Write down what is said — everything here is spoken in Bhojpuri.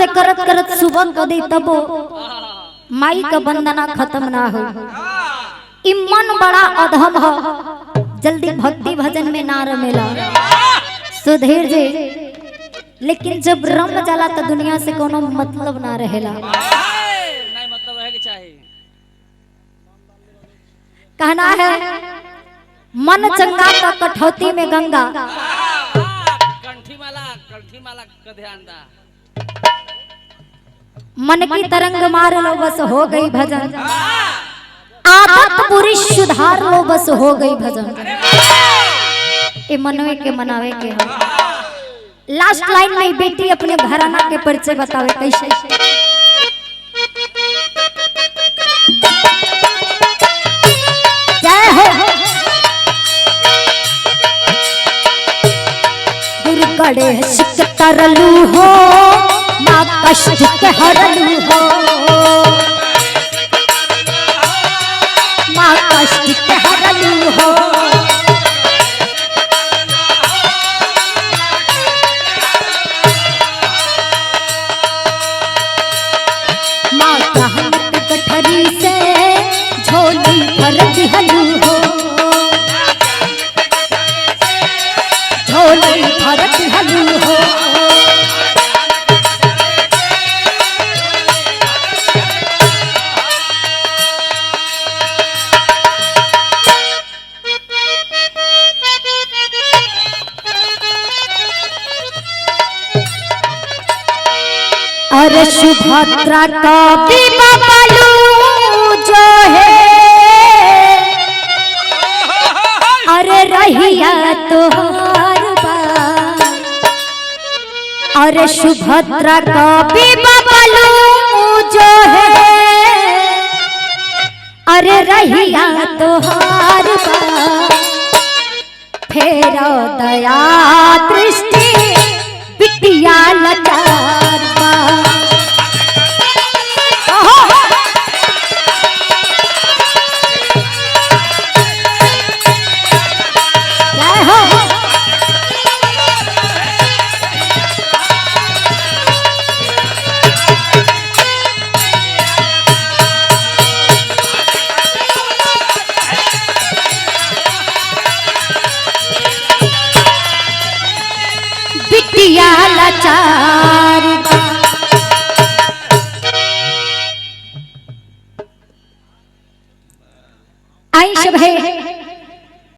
से करत करत सुबह को दी तब माई का वंदना खत्म ना हो। ई मन बड़ा अधम हो, जल्दी भक्ति भजन में ना रमेला सुधीर जी। लेकिन जब रम जाला तो दुनिया से कोनो मतलब ना रहेला। नहीं मतलब रहे के चाहिए। कहना है मन चंगा का कठौती में गंगा। कंठी माला का ध्यान दा। मन की तरंग मार लो बस हो गई भजन, आदत पूरी सुधार लो बस हो गई भजन। ये मनवे के मनावे के हम। लास्ट लाइन में बेटी अपने घराना के परिचय बतावे कैसे। जय हो गणेश तरलू हो माँ कष्ट के हरलू हो, माँ कष्ट के हरलू हो। माँ कहत गठरी से झोली भर दिहलू हो, झोली भर दिहलू हो। अरे सुभद्रा का भी बबलू जो है, अरे रहिया तोहार बा। अरे सुभद्रा का भी बबलू जो है, अरे रहिया तोहार बा। फेरो दया दृष्टि बिटिया लाचार बा। बिटिया लाचार बा। आई सब है